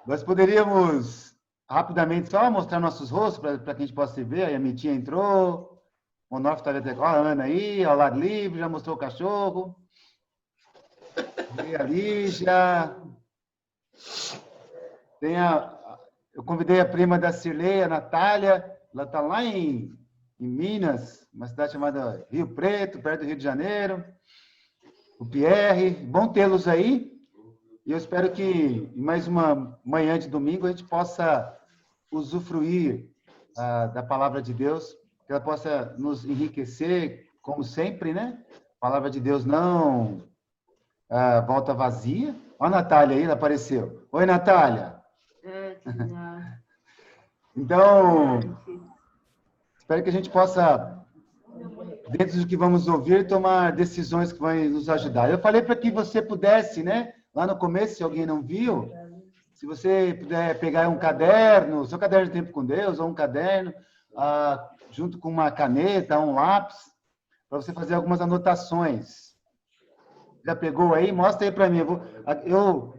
Nós poderíamos rapidamente só mostrar nossos rostos para que a gente possa se ver. Aí a Mitinha entrou, o Onofre está até. Ó, a Ana aí, ao lado livre, já mostrou o cachorro. E a Lígia. Eu convidei a prima da Cirlei, a Natália. Ela está lá em Minas, uma cidade chamada Rio Preto, perto do Rio de Janeiro. O Pierre, bom tê-los aí. E eu espero que em mais uma manhã de domingo a gente possa usufruir da palavra de Deus, que ela possa nos enriquecer, como sempre, né? A palavra de Deus não volta vazia. Olha a Natália aí, ela apareceu. Oi, Natália. Então, espero que a gente possa, dentro do que vamos ouvir, tomar decisões que vão nos ajudar. Eu falei para que você pudesse, né? Lá no começo, se alguém não viu, se você puder pegar um caderno, seu caderno de tempo com Deus, ou um caderno, junto com uma caneta, um lápis, para você fazer algumas anotações. Já pegou aí? Mostra aí para mim. Eu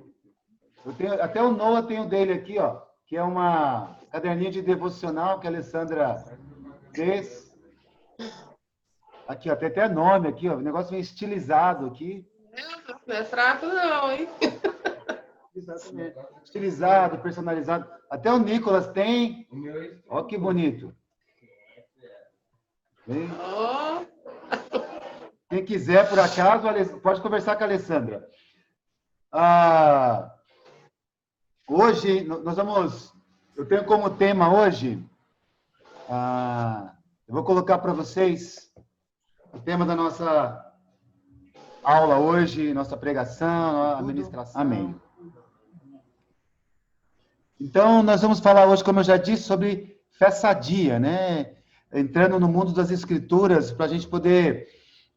tenho, até o Noah tem o dele aqui, ó, que é uma caderninha de devocional que a Alessandra fez. Aqui, ó, tem até nome aqui, ó, o negócio meio estilizado aqui. Não é fraco não, hein? Exatamente. Estilizado, personalizado. Até o Nicolas tem. Olha que bonito. Oh. Quem quiser, por acaso, pode conversar com a Alessandra. Hoje, nós vamos... Eu tenho como tema hoje... eu vou colocar para vocês o tema da nossa aula hoje, nossa pregação, administração. Amém. Então, nós vamos falar hoje, como eu já disse, sobre fé sadia, né? Entrando no mundo das escrituras, para a gente poder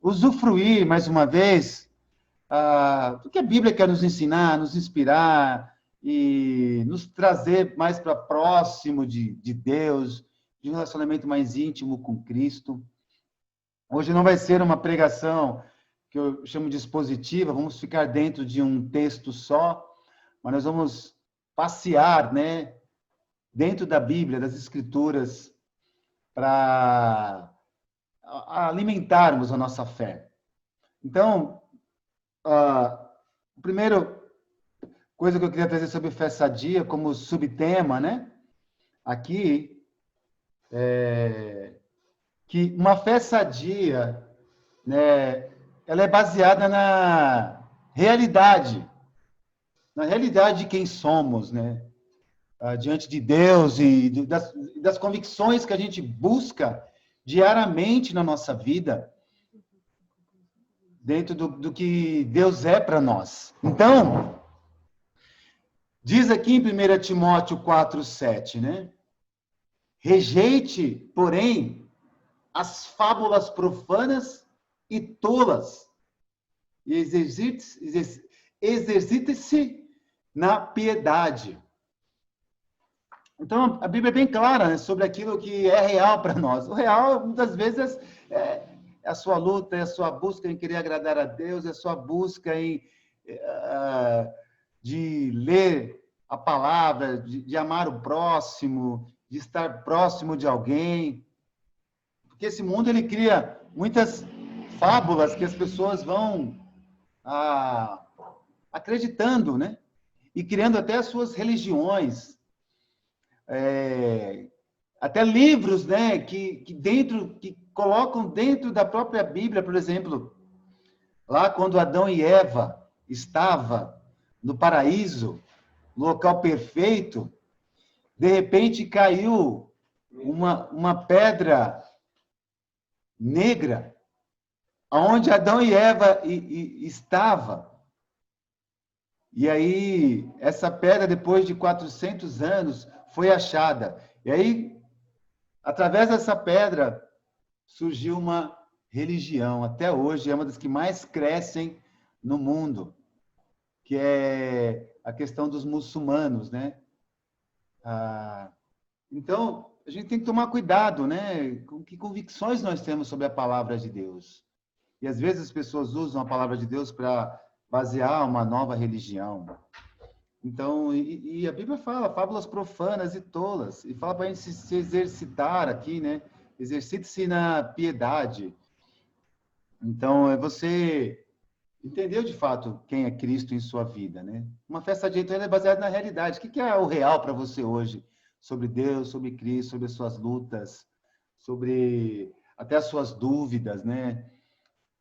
usufruir, mais uma vez, do que a Bíblia quer nos ensinar, nos inspirar e nos trazer mais para próximo de Deus, de um relacionamento mais íntimo com Cristo. Hoje não vai ser uma pregação que eu chamo de expositiva, vamos ficar dentro de um texto só, mas nós vamos passear, né, dentro da Bíblia, das Escrituras, para alimentarmos a nossa fé. Então, a primeira coisa que eu queria trazer sobre fé sadia, como subtema, né, aqui, que uma fé sadia, né, ela é baseada na realidade de quem somos, né? Diante de Deus e das convicções que a gente busca diariamente na nossa vida, dentro do que Deus é para nós. Então, diz aqui em 1 Timóteo 4:7, né? Rejeite, porém, as fábulas profanas e tolas, e exercite-se na piedade. Então, a Bíblia é bem clara, né, sobre aquilo que é real para nós. O real, muitas vezes, é a sua luta, é a sua busca em querer agradar a Deus, é a sua busca de ler a palavra, de amar o próximo, de estar próximo de alguém. Porque esse mundo, ele cria muitas fábulas que as pessoas vão acreditando, né? E criando até as suas religiões. Até livros, né, que colocam dentro da própria Bíblia, por exemplo, lá quando Adão e Eva estavam no paraíso, no local perfeito, de repente caiu uma pedra negra, onde Adão e Eva estavam. E aí, essa pedra, depois de 400 anos, foi achada. E aí, através dessa pedra, surgiu uma religião. Até hoje, é uma das que mais crescem no mundo, que é a questão dos muçulmanos, né? Então, a gente tem que tomar cuidado, né? Com que convicções nós temos sobre a palavra de Deus. E, às vezes, as pessoas usam a palavra de Deus para basear uma nova religião. Então, e a Bíblia fala fábulas profanas e tolas, e fala para a gente se exercitar aqui, né? Exercite-se na piedade. Então, você entendeu de fato quem é Cristo em sua vida, né? Uma festa de então é baseada na realidade. O que é o real para você hoje sobre Deus, sobre Cristo, sobre as suas lutas, sobre até as suas dúvidas, né?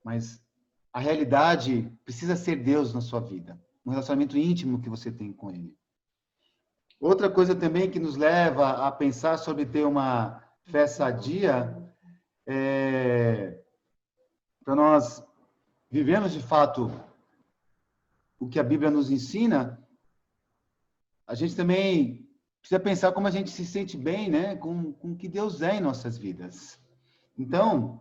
Mas a realidade precisa ser Deus na sua vida, um relacionamento íntimo que você tem com Ele. Outra coisa também que nos leva a pensar sobre ter uma fé sadia é para nós vivemos de fato o que a Bíblia nos ensina, a gente também precisa pensar como a gente se sente bem, né, com o que Deus é em nossas vidas. Então,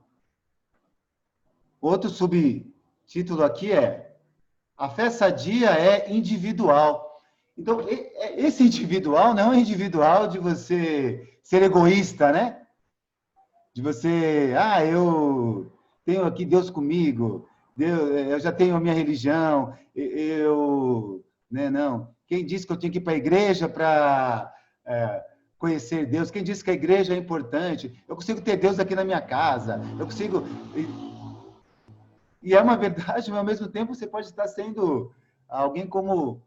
outro subtítulo aqui é: a fé sadia é individual. Então, esse individual não é individual de você ser egoísta, né? De você, eu tenho aqui Deus comigo, eu já tenho a minha religião, né, não. Quem disse que eu tinha que ir para a igreja para conhecer Deus? Quem disse que a igreja é importante? Eu consigo ter Deus aqui na minha casa, eu consigo... E é uma verdade, mas ao mesmo tempo você pode estar sendo alguém como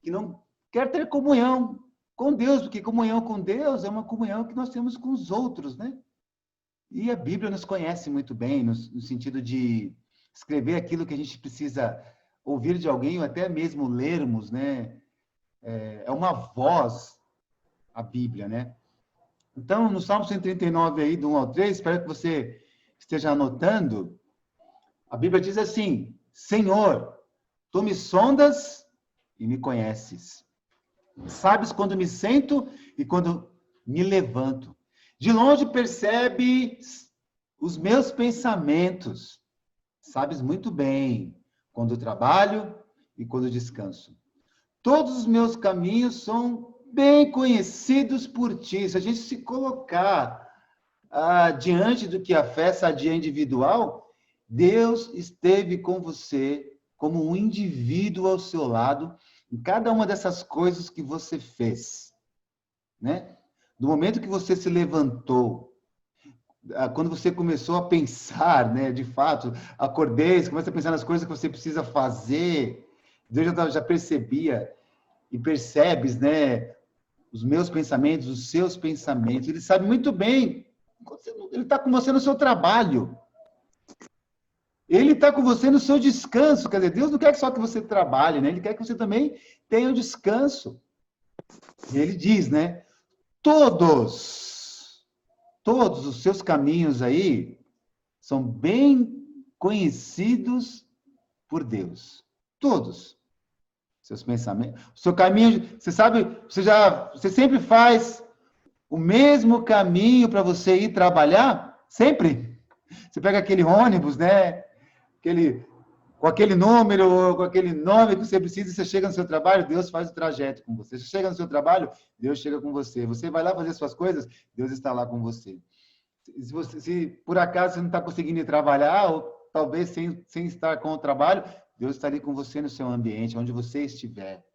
que não quer ter comunhão com Deus, porque comunhão com Deus é uma comunhão que nós temos com os outros, né? E a Bíblia nos conhece muito bem, no sentido de escrever aquilo que a gente precisa ouvir de alguém, ou até mesmo lermos, né? É uma voz, a Bíblia, né? Então, no Salmo 139, aí, do 1 ao 3, espero que você esteja anotando, a Bíblia diz assim: Senhor, tu me sondas e me conheces. Sabes quando me sento e quando me levanto. De longe percebes os meus pensamentos. Sabes muito bem quando trabalho e quando descanso. Todos os meus caminhos são bem conhecidos por ti. Se a gente se colocar diante do que a fé sadia individual, Deus esteve com você como um indivíduo ao seu lado em cada uma dessas coisas que você fez, né? Do momento que você se levantou, quando você começou a pensar, né, de fato, acordei, você começa a pensar nas coisas que você precisa fazer, Deus já percebia e percebes, né, os meus pensamentos, os seus pensamentos, ele sabe muito bem, ele está com você no seu trabalho, ele está com você no seu descanso, quer dizer, Deus não quer só que você trabalhe, né, ele quer que você também tenha o descanso. E ele diz, né, todos os seus caminhos aí são bem conhecidos por Deus. Todos. Seus pensamentos. O seu caminho, você sabe, você sempre faz o mesmo caminho para você ir trabalhar? Sempre. Você pega aquele ônibus, né? Com aquele número, com aquele nome que você precisa, você chega no seu trabalho, Deus faz o trajeto com você. Você chega no seu trabalho, Deus chega com você. Você vai lá fazer suas coisas, Deus está lá com você. Se por acaso você não está conseguindo ir trabalhar, ou talvez sem estar com o trabalho, Deus está ali com você no seu ambiente, onde você estiver.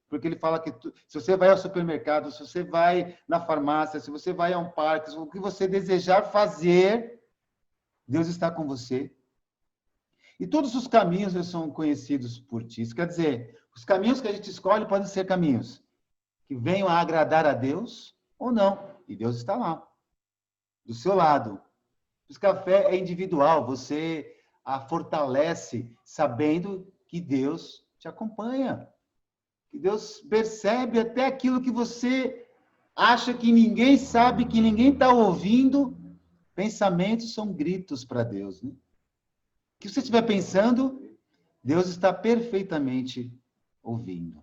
Porque ele fala que se você vai ao supermercado, se você vai na farmácia, se você vai a um parque, o que você desejar fazer, Deus está com você. E todos os caminhos são conhecidos por ti. Isso quer dizer, os caminhos que a gente escolhe podem ser caminhos que venham a agradar a Deus ou não. E Deus está lá, do seu lado. Por isso que a fé é individual. Você a fortalece sabendo que Deus te acompanha. Que Deus percebe até aquilo que você acha que ninguém sabe, que ninguém está ouvindo. Pensamentos são gritos para Deus, né? O que você estiver pensando, Deus está perfeitamente ouvindo.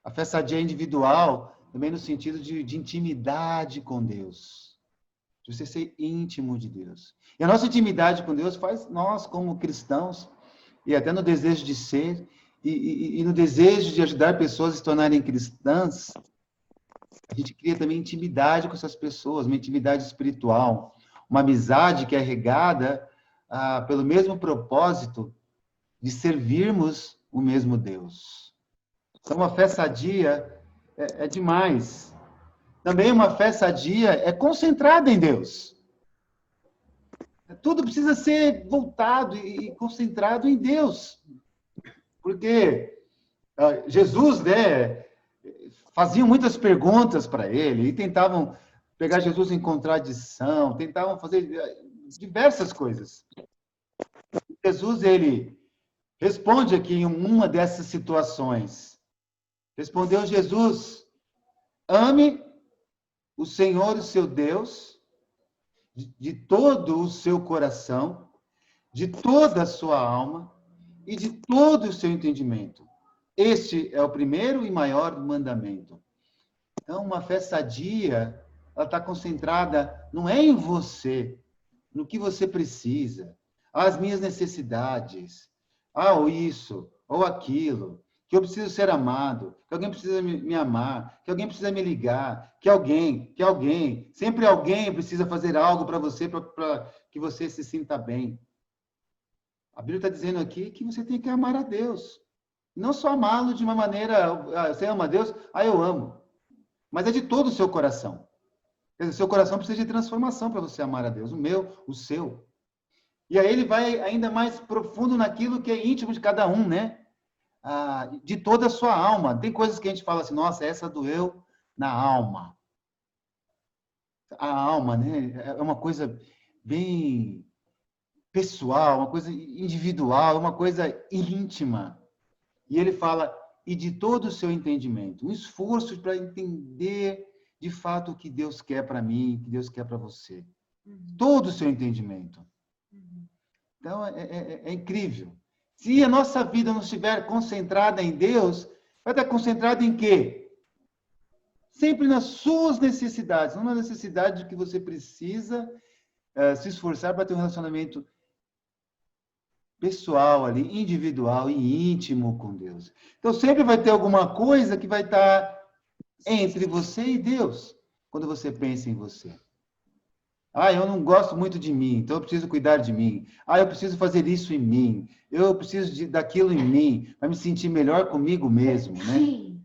A fé sadia é individual, também no sentido de intimidade com Deus. De você ser íntimo de Deus. E a nossa intimidade com Deus faz nós, como cristãos, e até no desejo de ser, e no desejo de ajudar pessoas a se tornarem cristãs, a gente cria também intimidade com essas pessoas, uma intimidade espiritual, uma amizade que é regada pelo mesmo propósito de servirmos o mesmo Deus. Então, uma fé sadia é demais. Também uma fé sadia é concentrada em Deus. Tudo precisa ser voltado e concentrado em Deus. Porque Jesus, né, faziam muitas perguntas para ele e tentavam pegar Jesus em contradição, tentavam fazer diversas coisas. Jesus, ele responde aqui em uma dessas situações. Respondeu Jesus: ame o Senhor, o seu Deus, de todo o seu coração, de toda a sua alma e de todo o seu entendimento. Este é o primeiro e maior mandamento. Então, uma fé sadia, ela está concentrada, não é em você, no que você precisa, as minhas necessidades, ou isso, ou aquilo, que eu preciso ser amado, que alguém precisa me amar, que alguém precisa me ligar, que alguém, sempre alguém precisa fazer algo para você, para que você se sinta bem. A Bíblia está dizendo aqui que você tem que amar a Deus. Não só amá-lo de uma maneira, você ama a Deus, eu amo. Mas é de todo o seu coração. Quer dizer, seu coração precisa de transformação para você amar a Deus, o meu, o seu. E aí ele vai ainda mais profundo naquilo que é íntimo de cada um, né? De toda a sua alma. Tem coisas que a gente fala assim, nossa, essa doeu na alma. A alma, né? É uma coisa bem pessoal, uma coisa individual, uma coisa íntima. E ele fala, e de todo o seu entendimento, um esforço para entender de fato o que Deus quer para mim, o que Deus quer para você. Todo o seu entendimento. Então, é incrível. Se a nossa vida não estiver concentrada em Deus, vai estar concentrada em quê? Sempre nas suas necessidades, não na necessidade de que você precisa se esforçar para ter um relacionamento pessoal ali, individual e íntimo com Deus. Então, sempre vai ter alguma coisa que vai estar entre você e Deus, quando você pensa em você. Eu não gosto muito de mim, então eu preciso cuidar de mim. Eu preciso fazer isso em mim. Eu preciso daquilo em mim, para me sentir melhor comigo mesmo, né?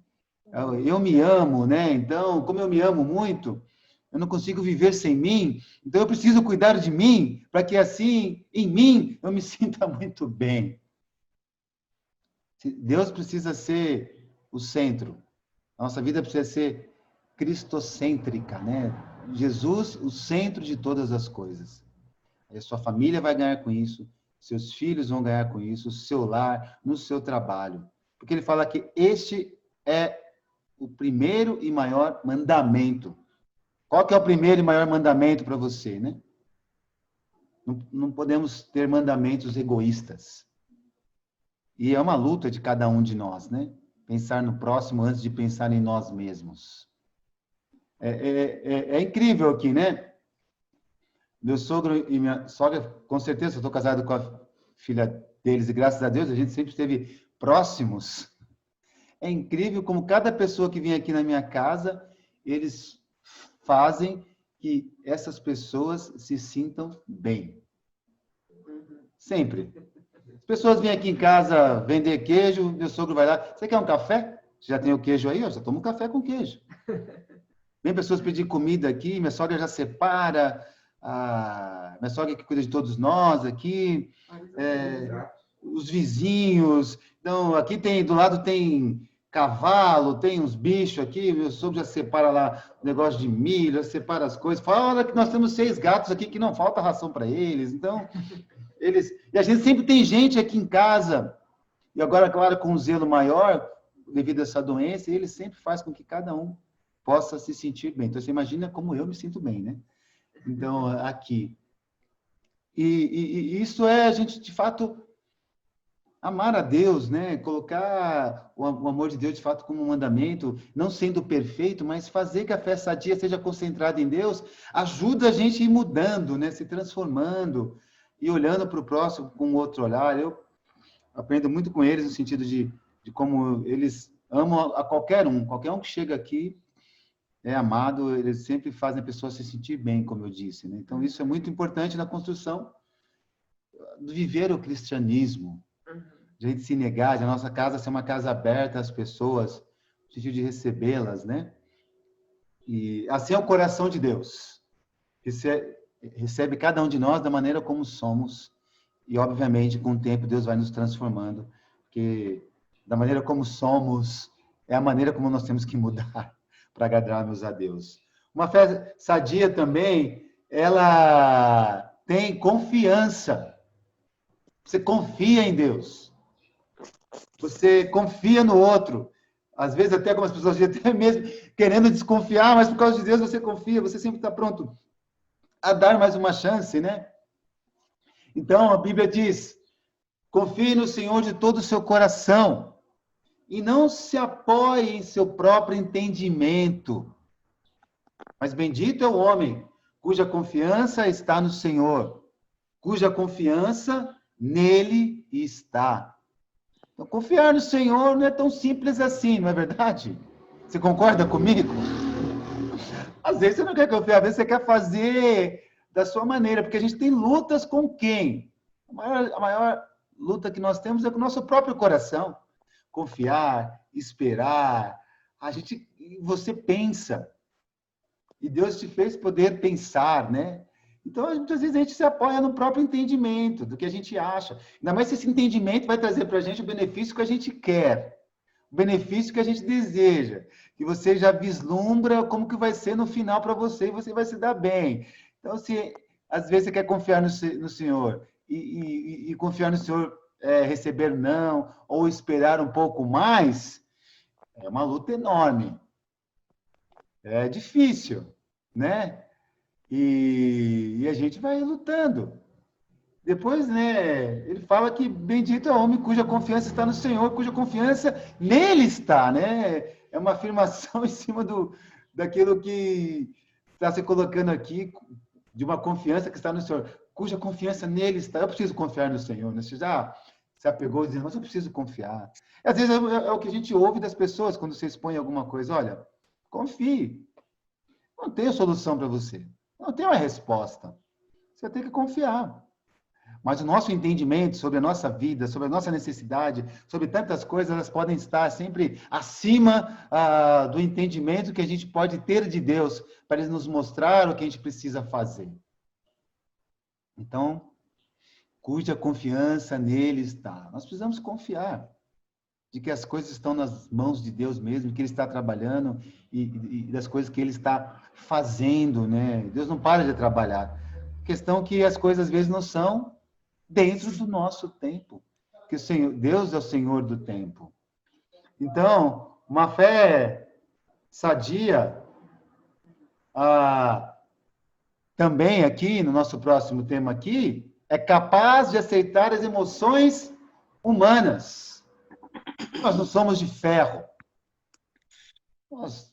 Eu me amo, né? Então, como eu me amo muito, eu não consigo viver sem mim, então eu preciso cuidar de mim, para que assim, em mim, eu me sinta muito bem. Deus precisa ser o centro. A nossa vida precisa ser cristocêntrica, né? Jesus, o centro de todas as coisas. A sua família vai ganhar com isso, seus filhos vão ganhar com isso, o seu lar, no seu trabalho. Porque ele fala que este é o primeiro e maior mandamento. Qual que é o primeiro e maior mandamento para você, né? Não podemos ter mandamentos egoístas. E é uma luta de cada um de nós, né? Pensar no próximo antes de pensar em nós mesmos. É incrível aqui, né? Meu sogro e minha sogra, com certeza, eu estou casado com a filha deles e graças a Deus a gente sempre esteve próximos. É incrível como cada pessoa que vem aqui na minha casa, eles fazem que essas pessoas se sintam bem. Sempre. As pessoas vêm aqui em casa vender queijo, meu sogro vai lá, você quer um café? Você já tem o queijo aí? Eu já tomo um café com queijo. Vem pessoas pedir comida aqui, minha sogra já separa, minha sogra que cuida de todos nós aqui, os vizinhos. Então, aqui do lado tem cavalo, tem uns bichos aqui, meu sogro já separa lá o negócio de milho, já separa as coisas. Fala que nós temos 6 gatos aqui que não falta ração para eles. Então, e a gente sempre tem gente aqui em casa, e agora, claro, com um zelo maior, devido a essa doença, ele sempre faz com que cada um possa se sentir bem. Então, você imagina como eu me sinto bem, né? Então, aqui. E isso é a gente, de fato, amar a Deus, né? Colocar o amor de Deus, de fato, como um mandamento, não sendo perfeito, mas fazer que a fé sadia seja concentrada em Deus, ajuda a gente a ir mudando, né? Se transformando e olhando para o próximo com outro olhar. Eu aprendo muito com eles no sentido de como eles amam a qualquer um que chega aqui é amado, eles sempre fazem a pessoa se sentir bem, como eu disse, né? Então, isso é muito importante na construção do viver o cristianismo. de a gente se negar, de a nossa casa ser uma casa aberta às pessoas, no sentido de recebê-las, né? E assim é o coração de Deus. Recebe cada um de nós da maneira como somos. E, obviamente, com o tempo, Deus vai nos transformando. Porque da maneira como somos, é a maneira como nós temos que mudar para agradarmos a Deus. Uma fé sadia também, ela tem confiança. Você confia em Deus. Você confia no outro. Às vezes, até algumas pessoas até mesmo querendo desconfiar, mas por causa de Deus você confia, você sempre está pronto a dar mais uma chance, né? Então, a Bíblia diz: confie no Senhor de todo o seu coração e não se apoie em seu próprio entendimento. Mas bendito é o homem cuja confiança está no Senhor, cuja confiança nele está. Então, confiar no Senhor não é tão simples assim, não é verdade? Você concorda comigo? Às vezes você não quer confiar, às vezes você quer fazer da sua maneira, porque a gente tem lutas com quem? A maior luta que nós temos é com o nosso próprio coração. Confiar, esperar. Você pensa. E Deus te fez poder pensar, né? Então, muitas vezes a gente se apoia no próprio entendimento do que a gente acha. Ainda mais se esse entendimento vai trazer para a gente o benefício que a gente quer, o benefício que a gente deseja, que você já vislumbra como que vai ser no final para você e você vai se dar bem. Então, se às vezes você quer confiar no Senhor e confiar no Senhor, receber não, ou esperar um pouco mais, é uma luta enorme. É difícil, né? E a gente vai lutando. Depois, né, ele fala que bendito é o homem cuja confiança está no Senhor, cuja confiança nele está, né? É uma afirmação em cima daquilo que está se colocando aqui, de uma confiança que está no Senhor, cuja confiança nele está. Eu preciso confiar no Senhor, né? Você já se apegou dizendo, mas eu preciso confiar. Às vezes é o que a gente ouve das pessoas quando você expõe alguma coisa. Olha, confie. Não tem solução para você. Não tem uma resposta. Você tem que confiar. Mas o nosso entendimento sobre a nossa vida, sobre a nossa necessidade, sobre tantas coisas, elas podem estar sempre acima do entendimento que a gente pode ter de Deus, para Ele nos mostrar o que a gente precisa fazer. Então, cuja confiança nele está. Nós precisamos confiar de que as coisas estão nas mãos de Deus mesmo, que Ele está trabalhando e das coisas que Ele está fazendo, né? Deus não para de trabalhar. A questão é que as coisas às vezes não são dentro do nosso tempo, que Deus é o Senhor do tempo. Então, uma fé sadia, também aqui, no nosso próximo tema aqui, é capaz de aceitar as emoções humanas. Nós não somos de ferro. Nós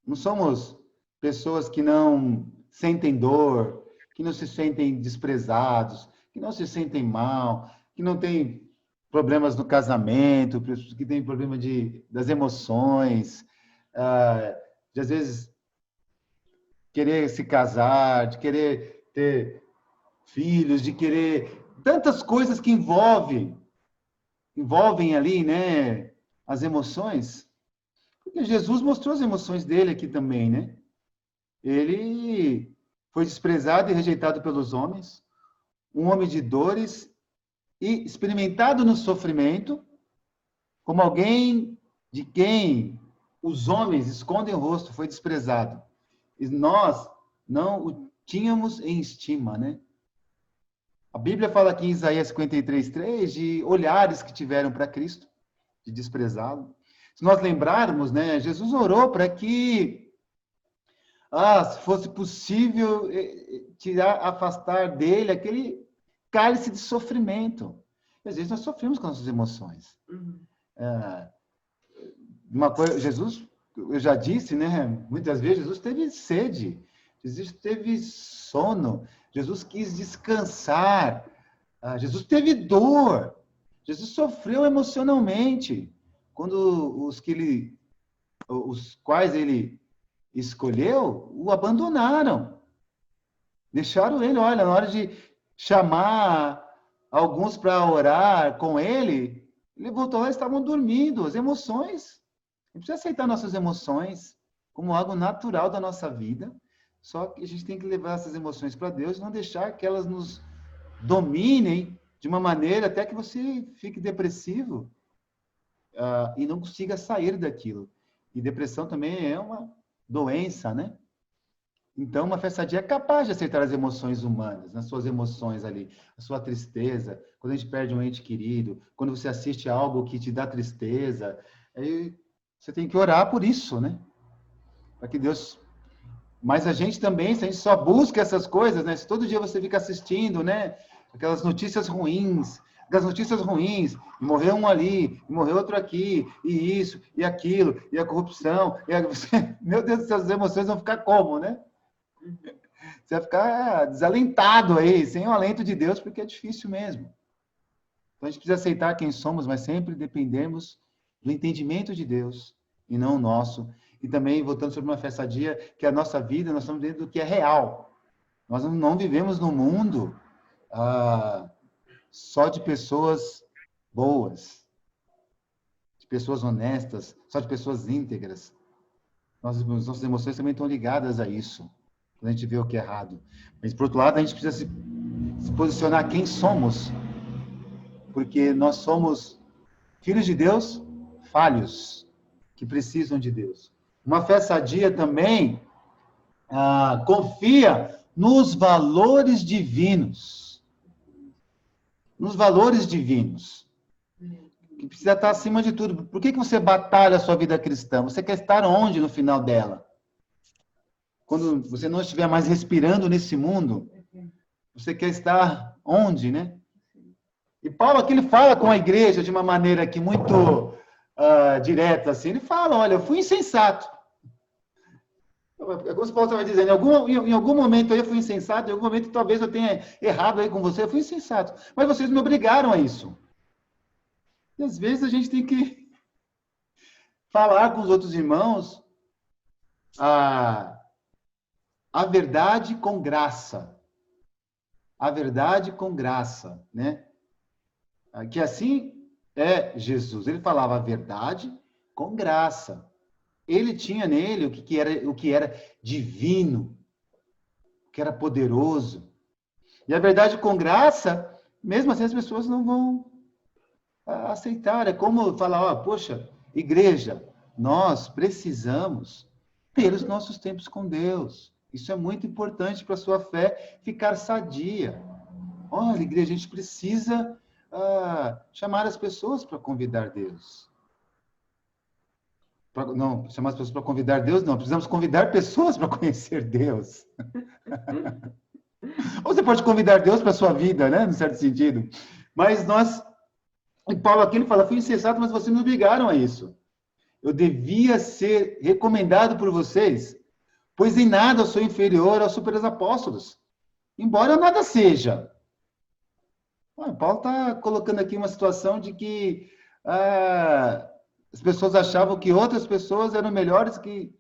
não somos pessoas que não sentem dor, que não se sentem desprezados, que não se sentem mal, que não têm problemas no casamento, que têm problema das emoções, de às vezes querer se casar, de querer ter filhos, de querer tantas coisas que envolvem ali, né, as emoções. Porque Jesus mostrou as emoções dele aqui também, né? Ele foi desprezado e rejeitado pelos homens, um homem de dores e experimentado no sofrimento, como alguém de quem os homens escondem o rosto, foi desprezado. E nós não o tínhamos em estima, né? A Bíblia fala aqui em Isaías 53:3 de olhares que tiveram para Cristo, de desprezá-lo. Se nós lembrarmos, né, Jesus orou para que, se fosse possível, afastar dele aquele cálice de sofrimento. E, às vezes nós sofremos com nossas emoções. Jesus, eu já disse, né, muitas vezes Jesus teve sede, Jesus teve sono, Jesus quis descansar, Jesus teve dor, Jesus sofreu emocionalmente, quando os quais ele escolheu o abandonaram, deixaram ele. Olha, na hora de chamar alguns para orar com ele, Ele voltou lá, estavam dormindo. As emoções. A gente precisa aceitar nossas emoções como algo natural da nossa vida. Só que a gente tem que levar essas emoções para Deus e não deixar que elas nos dominem de uma maneira até que você fique depressivo e não consiga sair daquilo. E depressão também é uma doença, né? Então, uma fé sadia é capaz de aceitar as emoções humanas, nas suas emoções ali, a sua tristeza, quando a gente perde um ente querido, quando você assiste a algo que te dá tristeza, aí você tem que orar por isso, né? Para que Deus... Mas a gente também, se a gente só busca essas coisas, né? Se todo dia você fica assistindo, né? Aquelas notícias ruins, e morreu um ali, e morreu outro aqui, e isso, e aquilo, e a corrupção, meu Deus, essas emoções vão ficar como, né? Você vai ficar desalentado aí, sem o alento de Deus, porque é difícil mesmo. Então a gente precisa aceitar quem somos, mas sempre dependemos do entendimento de Deus e não o nosso. E também, voltando sobre uma fé sadia, que a nossa vida, nós estamos dentro do que é real. Nós não vivemos num mundo só de pessoas boas, de pessoas honestas, só de pessoas íntegras. Nossas emoções também estão ligadas a isso, quando a gente vê o que é errado. Mas, por outro lado, a gente precisa se posicionar quem somos, porque nós somos filhos de Deus, falhos, que precisam de Deus. Uma fé sadia também confia nos valores divinos. Nos valores divinos. Que precisa estar acima de tudo. Por que você batalha a sua vida cristã? Você quer estar onde no final dela? Quando você não estiver mais respirando nesse mundo, você quer estar onde, né? E Paulo aqui ele fala com a igreja de uma maneira aqui muito direta, assim. Ele fala, olha, eu fui insensato. É como se Paulo estava dizendo, em algum momento eu fui insensato, em algum momento talvez eu tenha errado aí com você, eu fui insensato. Mas vocês me obrigaram a isso. E às vezes a gente tem que falar com os outros irmãos a verdade com graça. A verdade com graça, né? Que assim é Jesus. Ele falava a verdade com graça. Ele tinha nele o que era divino, o que era poderoso. E a verdade com graça, mesmo assim as pessoas não vão aceitar. É como falar, poxa, igreja, nós precisamos ter os nossos tempos com Deus. Isso é muito importante para a sua fé ficar sadia. Olha, igreja, a gente precisa chamar as pessoas para convidar Deus. Não, chamar as pessoas para convidar Deus, não. Precisamos convidar pessoas para conhecer Deus. Ou você pode convidar Deus para a sua vida, né? No certo sentido. Mas e Paulo aqui ele fala, fui insensato, mas vocês me obrigaram a isso. Eu devia ser recomendado por vocês, pois em nada eu sou inferior aos super apóstolos. Embora eu nada seja. Paulo está colocando aqui uma situação de que as pessoas achavam que outras pessoas eram melhores que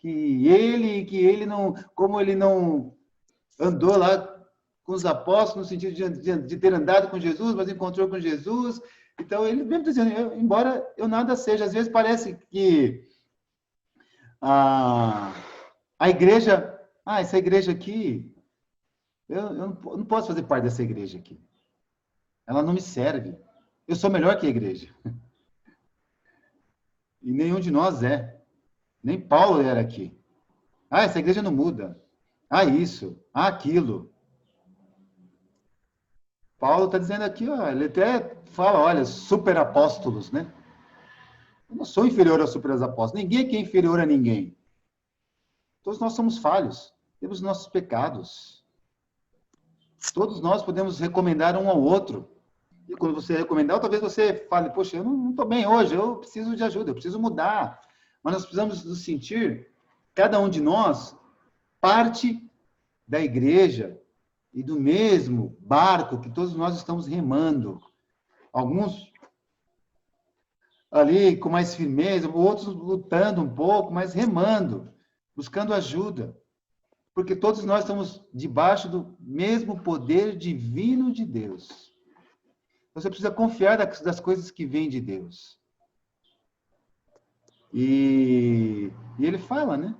ele, e que ele não, como ele não andou lá com os apóstolos, no sentido de ter andado com Jesus, mas encontrou com Jesus. Então, ele mesmo dizendo, embora eu nada seja, às vezes parece que a igreja, essa igreja aqui, eu não posso fazer parte dessa igreja aqui. Ela não me serve. Eu sou melhor que a igreja. E nenhum de nós é. Nem Paulo era aqui. Essa igreja não muda. Isso. Aquilo. Paulo está dizendo aqui, ele até fala, olha, super apóstolos, né? Eu não sou inferior aos super apóstolos. Ninguém aqui é inferior a ninguém. Todos nós somos falhos. Temos nossos pecados. Todos nós podemos recomendar um ao outro. E quando você recomendar, talvez você fale, poxa, eu não estou bem hoje, eu preciso de ajuda, eu preciso mudar. Mas nós precisamos nos sentir, cada um de nós, parte da igreja e do mesmo barco que todos nós estamos remando. Alguns ali com mais firmeza, outros lutando um pouco, mas remando, buscando ajuda. Porque todos nós estamos debaixo do mesmo poder divino de Deus. Você precisa confiar das coisas que vêm de Deus. E ele fala, né?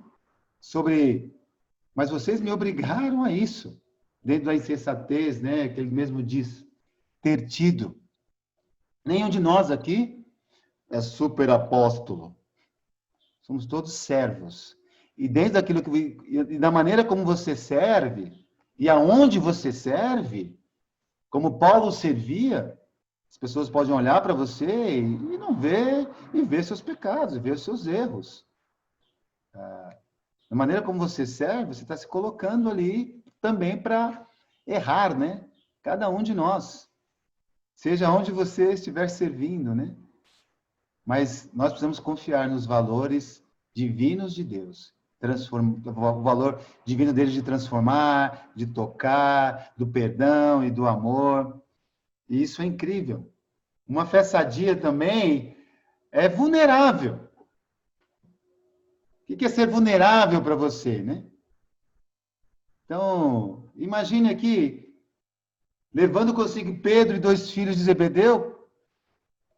Sobre, mas vocês me obrigaram a isso. Dentro da insensatez, né? Que ele mesmo diz, ter tido. Nenhum de nós aqui é super apóstolo. Somos todos servos. E dentro daquilo e da maneira como você serve, e aonde você serve, como Paulo servia, as pessoas podem olhar para você e não ver, e ver seus pecados, e ver os seus erros. Da maneira como você serve, você está se colocando ali também para errar, né? Cada um de nós. Seja onde você estiver servindo, né? Mas nós precisamos confiar nos valores divinos de Deus. O valor divino dele de transformar, de tocar, do perdão e do amor. E isso é incrível. Uma fé sadia também é vulnerável. O que é ser vulnerável para você, né? Então, imagine aqui, levando consigo Pedro e 2 filhos de Zebedeu,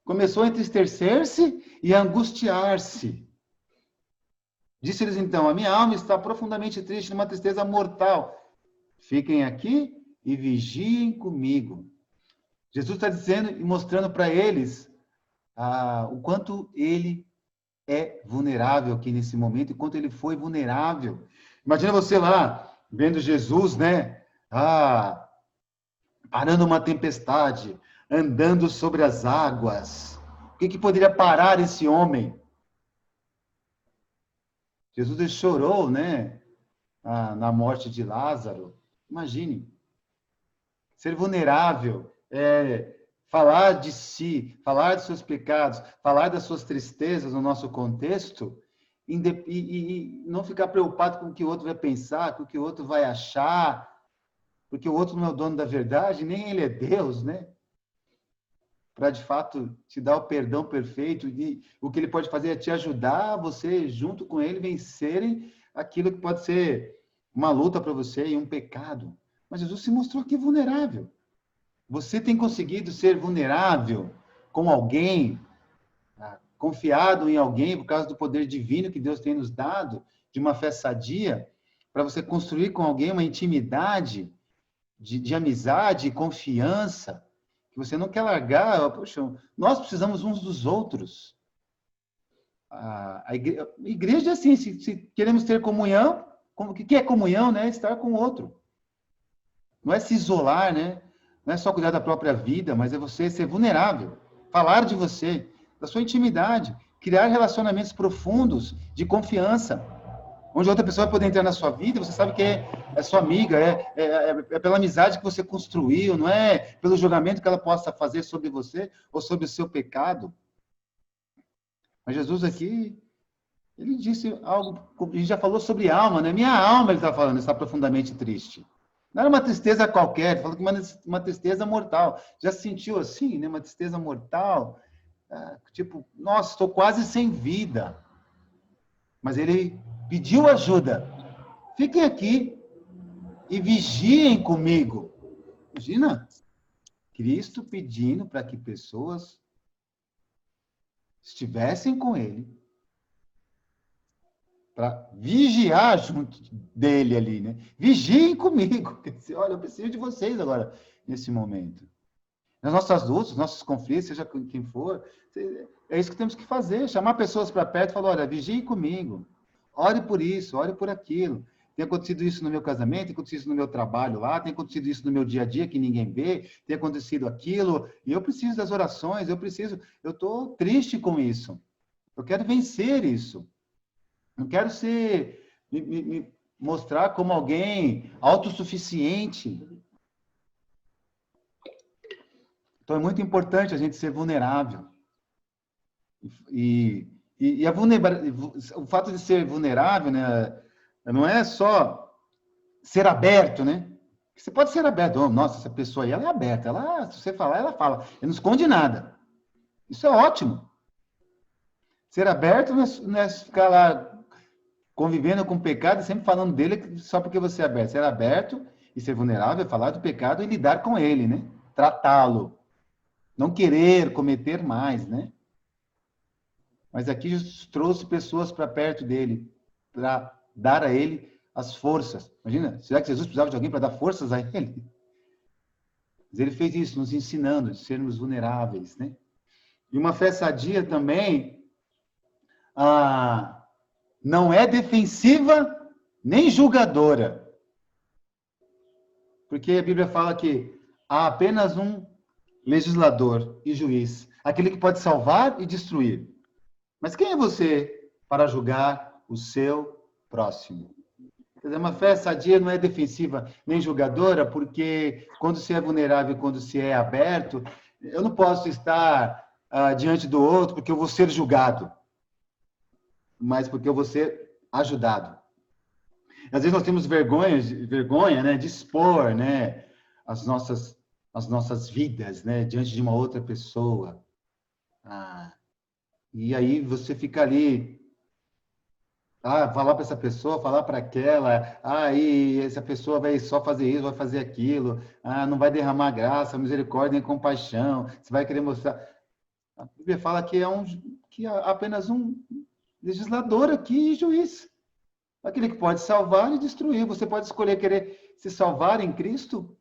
começou a entristecer-se e a angustiar-se. Disse-lhes então, a minha alma está profundamente triste, numa tristeza mortal. Fiquem aqui e vigiem comigo. Jesus está dizendo e mostrando para eles o quanto ele é vulnerável aqui nesse momento, e quanto ele foi vulnerável. Imagina você lá, vendo Jesus, né? Parando uma tempestade, andando sobre as águas. O que poderia parar esse homem? Jesus chorou, né? Na morte de Lázaro. Imagine. Ser vulnerável falar de si, falar dos seus pecados, falar das suas tristezas no nosso contexto, e não ficar preocupado com o que o outro vai pensar, com o que o outro vai achar, porque o outro não é o dono da verdade, nem ele é Deus, né? Para, de fato, te dar o perdão perfeito, e o que ele pode fazer é te ajudar, você, junto com ele, vencerem aquilo que pode ser uma luta para você e um pecado. Mas Jesus se mostrou aqui vulnerável. Você tem conseguido ser vulnerável com alguém, confiado em alguém por causa do poder divino que Deus tem nos dado, de uma fé sadia, para você construir com alguém uma intimidade de amizade, confiança, que você não quer largar. Poxa, nós precisamos uns dos outros. A igreja é assim, se queremos ter comunhão, o que é comunhão, né? Estar com o outro. Não é se isolar, né? Não é só cuidar da própria vida, mas é você ser vulnerável, falar de você, da sua intimidade, criar relacionamentos profundos de confiança, onde outra pessoa vai poder entrar na sua vida, você sabe que é sua amiga, é pela amizade que você construiu, não é pelo julgamento que ela possa fazer sobre você ou sobre o seu pecado. Mas Jesus aqui, ele disse algo, a gente já falou sobre alma, né? Minha alma, ele está falando, está profundamente triste. Não era uma tristeza qualquer, ele falou que uma tristeza mortal. Já se sentiu assim, né? Uma tristeza mortal? Tipo, nossa, estou quase sem vida. Mas ele pediu ajuda. Fiquem aqui e vigiem comigo. Imagina, Cristo pedindo para que pessoas estivessem com ele, para vigiar junto dele ali, né? Vigiem comigo. Olha, eu preciso de vocês agora, nesse momento. Nas nossas lutas, nos nossos conflitos, seja quem for, é isso que temos que fazer, chamar pessoas para perto e falar, olha, vigie comigo, ore por isso, ore por aquilo. Tem acontecido isso no meu casamento, tem acontecido isso no meu trabalho lá, tem acontecido isso no meu dia a dia que ninguém vê, tem acontecido aquilo, e eu preciso das orações, eu estou triste com isso. Eu quero vencer isso. Não quero me mostrar como alguém autossuficiente. Então, é muito importante a gente ser vulnerável. E o fato de ser vulnerável, né, não é só ser aberto, né? Você pode ser aberto. Oh, nossa, essa pessoa aí, ela é aberta. Ela, se você falar, ela fala. Ela não esconde nada. Isso é ótimo. Ser aberto não é ficar lá convivendo com o pecado e sempre falando dele só porque você é aberto. Ser aberto e ser vulnerável é falar do pecado e lidar com ele, né? Tratá-lo. não querer cometer mais, né? Mas aqui Jesus trouxe pessoas para perto dele, para dar a ele as forças. Imagina, será que Jesus precisava de alguém para dar forças a ele? Mas ele fez isso, nos ensinando a sermos vulneráveis, né? E uma fé sadia também não é defensiva nem julgadora. Porque a Bíblia fala que há apenas um legislador e juiz, aquele que pode salvar e destruir. Mas quem é você para julgar o seu próximo? Quer dizer, uma fé sadia não é defensiva nem julgadora, porque quando se é vulnerável, quando se é aberto, eu não posso estar diante do outro porque eu vou ser julgado, mas porque eu vou ser ajudado. Às vezes nós temos vergonha, né, de expor, né, as nossas vidas, né, diante de uma outra pessoa. E aí você fica ali, falar para essa pessoa, falar para aquela, e essa pessoa vai só fazer isso, vai fazer aquilo, não vai derramar graça, misericórdia e compaixão, você vai querer mostrar. A Bíblia fala que há apenas um legislador aqui e juiz. Aquele que pode salvar e destruir. Você pode escolher querer se salvar em Cristo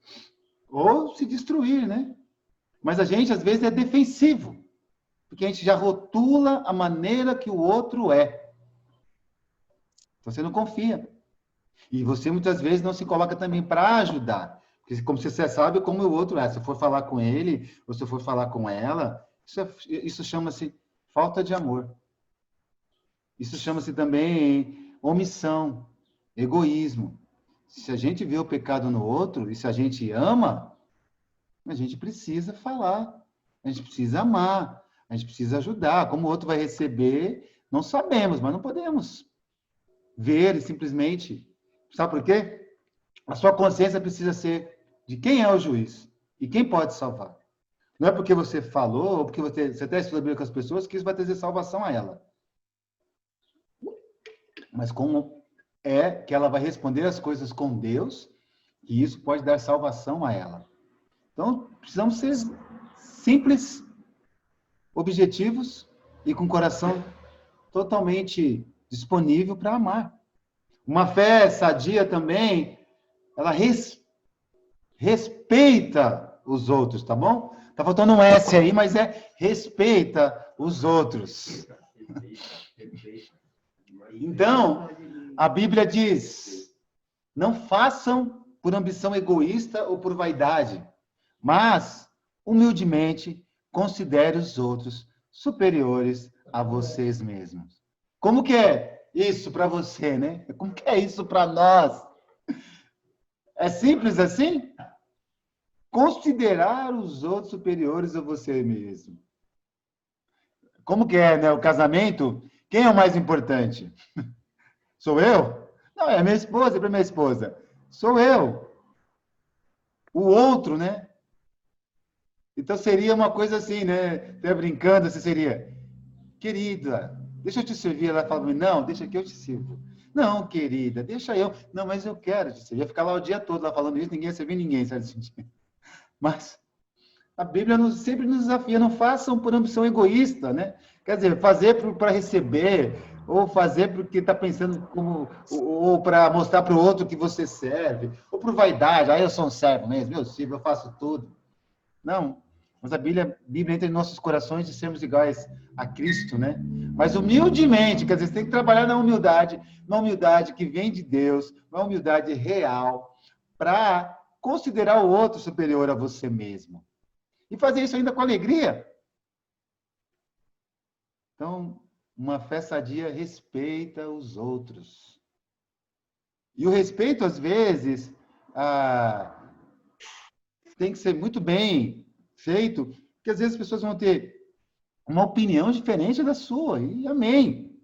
ou se destruir, né? Mas a gente, às vezes, é defensivo, porque a gente já rotula a maneira que o outro é. Você não confia. E você, muitas vezes, não se coloca também para ajudar. Porque, como você sabe como o outro é. Se eu for falar com ele, ou se eu for falar com ela, isso chama-se falta de amor. Isso chama-se também omissão, egoísmo. Se a gente vê o pecado no outro e se a gente ama, a gente precisa falar, a gente precisa amar, a gente precisa ajudar. Como o outro vai receber, não sabemos, mas não podemos ver e simplesmente. Sabe por quê? A sua consciência precisa ser de quem é o juiz e quem pode salvar. Não é porque você falou, ou porque você até estudou a Bíblia com as pessoas, que isso vai trazer salvação a ela. Mas como é que ela vai responder as coisas com Deus, e isso pode dar salvação a ela. Então, precisamos ser simples, objetivos e com o coração totalmente disponível para amar. Uma fé sadia também, ela respeita os outros, tá bom? Tá faltando um S aí, mas é respeita os outros. Então, a Bíblia diz: não façam por ambição egoísta ou por vaidade, mas, humildemente, considere os outros superiores a vocês mesmos. Como que é isso para você, né? Como que é isso para nós? É simples assim? Considerar os outros superiores a você mesmo. Como que é, né? O casamento, quem é o mais importante? Sou eu? Não, é minha esposa, é para minha esposa. Sou eu. O outro, né? Então seria uma coisa assim, né? Até brincando, assim, seria, querida, deixa eu te servir. Ela fala, não, deixa que eu te sirvo. Não, querida, deixa eu. Não, mas eu quero te servir. Ia ficar lá o dia todo lá falando isso, ninguém ia servir ninguém, sabe? Mas a Bíblia sempre nos desafia, não façam por ambição egoísta, né? Quer dizer, fazer para receber, ou fazer porque está pensando como, ou para mostrar para o outro que você serve, ou por vaidade, eu sou um servo mesmo, eu sirvo, eu faço tudo. Não, mas a Bíblia entra em nossos corações de sermos iguais a Cristo, né? Mas humildemente, quer dizer, você tem que trabalhar na humildade que vem de Deus, uma humildade real, para considerar o outro superior a você mesmo. E fazer isso ainda com alegria. Então, uma fé sadia respeita os outros. E o respeito, às vezes, tem que ser muito bem feito, porque às vezes as pessoas vão ter uma opinião diferente da sua, e amém.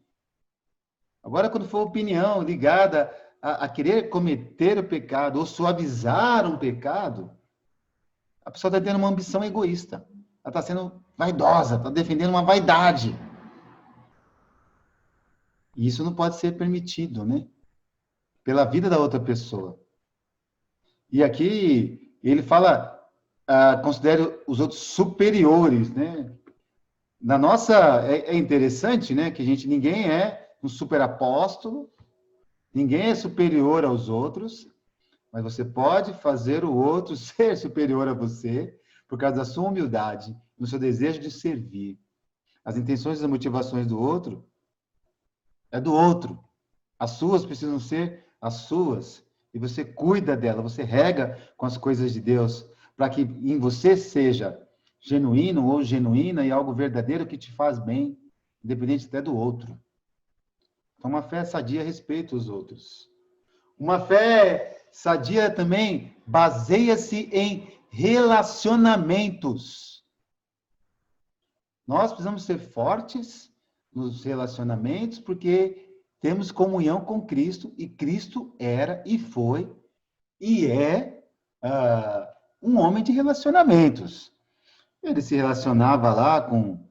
Agora, quando for opinião ligada a querer cometer o pecado ou suavizar um pecado, a pessoa está tendo uma ambição egoísta. Ela está sendo vaidosa, está defendendo uma vaidade. E isso não pode ser permitido, né? Pela vida da outra pessoa. E aqui ele fala considere os outros superiores, né? Na nossa, é interessante, né, que ninguém é um super apóstolo, ninguém é superior aos outros, mas você pode fazer o outro ser superior a você por causa da sua humildade, no seu desejo de servir. As intenções e as motivações do outro é do outro. As suas precisam ser as suas. E você cuida dela, você rega com as coisas de Deus, para que em você seja genuíno ou genuína e algo verdadeiro que te faz bem, independente até do outro. Então, uma fé sadia respeita os outros. Uma fé sadia também baseia-se em relacionamentos. Nós precisamos ser fortes nos relacionamentos, porque temos comunhão com Cristo, e Cristo era e foi e é um homem de relacionamentos. Ele se relacionava lá com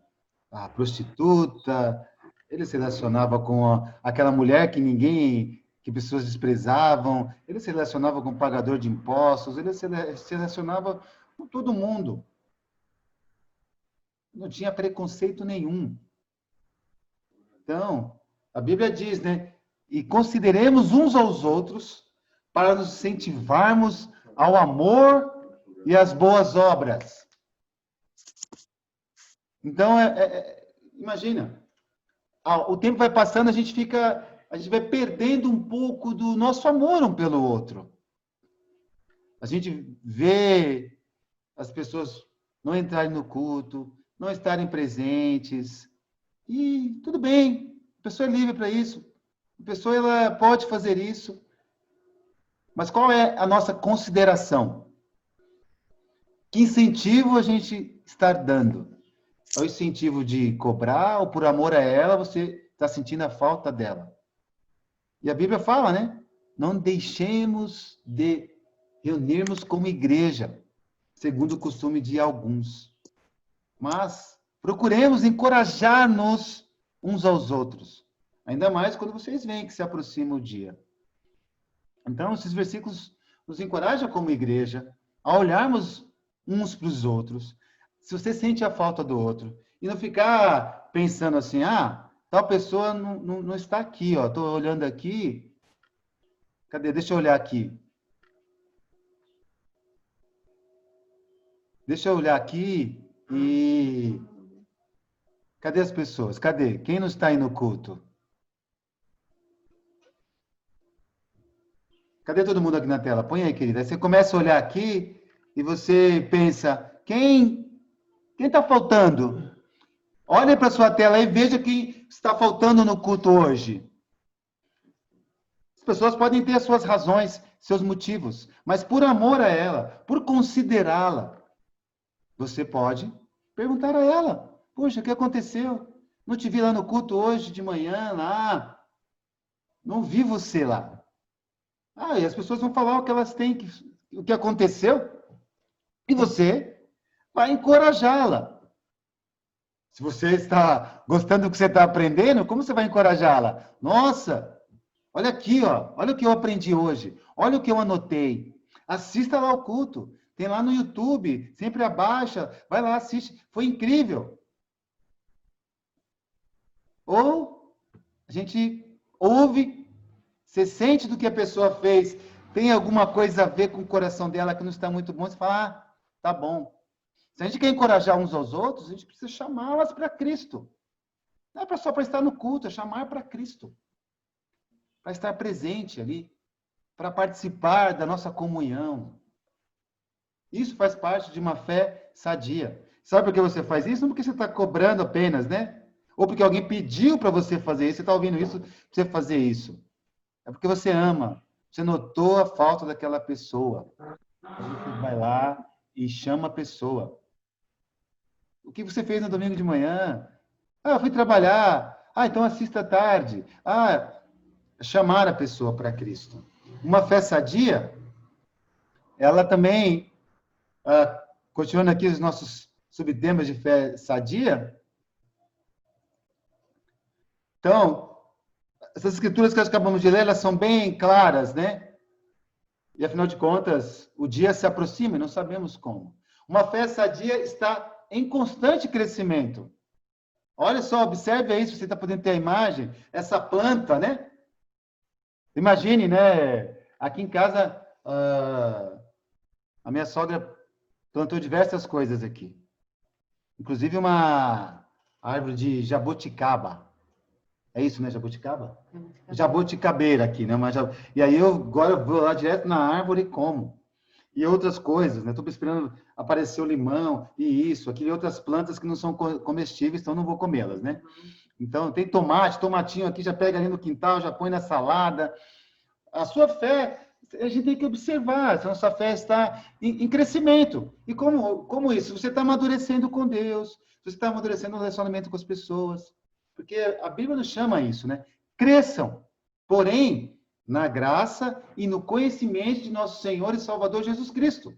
a prostituta, ele se relacionava com aquela mulher que pessoas desprezavam, ele se relacionava com o pagador de impostos, ele se relacionava com todo mundo. Não tinha preconceito nenhum. Então, a Bíblia diz, né? E consideremos uns aos outros para nos incentivarmos ao amor e às boas obras. Então, imagina, o tempo vai passando, a gente vai perdendo um pouco do nosso amor um pelo outro. A gente vê as pessoas não entrarem no culto, não estarem presentes, e tudo bem, a pessoa é livre para isso, a pessoa ela pode fazer isso, mas qual é a nossa consideração? Que incentivo a gente está dando? É o incentivo de cobrar, ou por amor a ela, você está sentindo a falta dela? E a Bíblia fala, né? Não deixemos de reunirmos como igreja, segundo o costume de alguns. Mas procuremos encorajar-nos uns aos outros. Ainda mais quando vocês veem que se aproxima o dia. Então, esses versículos nos encorajam como igreja a olharmos uns para os outros. Se você sente a falta do outro, e não ficar pensando assim, tal pessoa não está aqui, ó. Estou olhando aqui. Cadê? Deixa eu olhar aqui. Deixa eu olhar aqui e... Cadê as pessoas? Cadê? Quem não está aí no culto? Cadê todo mundo aqui na tela? Põe aí, querida. Aí você começa a olhar aqui e você pensa, quem está faltando? Olhe para a sua tela e veja quem está faltando no culto hoje. As pessoas podem ter as suas razões, seus motivos, mas por amor a ela, por considerá-la, você pode perguntar a ela, poxa, o que aconteceu? Não te vi lá no culto hoje de manhã, lá. Não vi você lá. E as pessoas vão falar o que elas têm, o que aconteceu, e você vai encorajá-la. Se você está gostando do que você está aprendendo, como você vai encorajá-la? Nossa, olha aqui, ó, olha o que eu aprendi hoje, olha o que eu anotei. Assista lá o culto, tem lá no YouTube, sempre abaixa, vai lá, assiste, foi incrível. Ou a gente ouve, você sente do que a pessoa fez, tem alguma coisa a ver com o coração dela que não está muito bom, você fala, tá bom. Se a gente quer encorajar uns aos outros, a gente precisa chamá-las para Cristo. Não é só para estar no culto, é chamar para Cristo. Para estar presente ali, para participar da nossa comunhão. Isso faz parte de uma fé sadia. Sabe por que você faz isso? Não porque você está cobrando apenas, né? Ou porque alguém pediu para você fazer isso, você está ouvindo isso, para você fazer isso. É porque você ama. Você notou a falta daquela pessoa. Você vai lá e chama a pessoa. O que você fez no domingo de manhã? Eu fui trabalhar. Então assista à tarde. Chamar a pessoa para Cristo. Uma fé sadia, ela também, continuando aqui os nossos subtemas de fé sadia. Então, essas escrituras que nós acabamos de ler, elas são bem claras, né? E, afinal de contas, o dia se aproxima e não sabemos como. Uma fé sadia está em constante crescimento. Olha só, observe aí, se você está podendo ter a imagem, essa planta, né? Imagine, né? Aqui em casa, a minha sogra plantou diversas coisas aqui. Inclusive uma árvore de jabuticaba. É isso, né? Jabuticaba? Jabuticabeira aqui, né? E aí agora eu vou lá direto na árvore e como. E outras coisas, né? Estou esperando aparecer o limão e isso, aqui, e outras plantas que não são comestíveis, então não vou comê-las, né? Então, tem tomate, tomatinho aqui, já pega ali no quintal, já põe na salada. A sua fé, a gente tem que observar, se a nossa fé está em crescimento. E como isso? Você está amadurecendo com Deus, você está amadurecendo no relacionamento com as pessoas. Porque a Bíblia nos chama a isso, né? Cresçam, porém, na graça e no conhecimento de nosso Senhor e Salvador Jesus Cristo.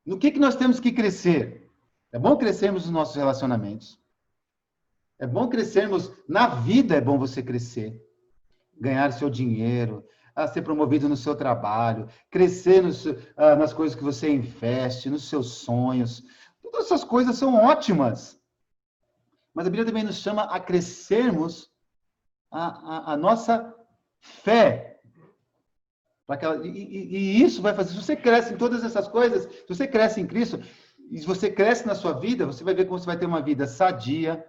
No que nós temos que crescer? É bom crescermos nos nossos relacionamentos. É bom crescermos na vida, é bom você crescer. Ganhar seu dinheiro, a ser promovido no seu trabalho, crescer nas coisas que você investe, nos seus sonhos. Todas essas coisas são ótimas. Mas a Bíblia também nos chama a crescermos a nossa fé. E isso vai fazer, se você cresce em todas essas coisas, se você cresce em Cristo, e se você cresce na sua vida, você vai ver como você vai ter uma vida sadia,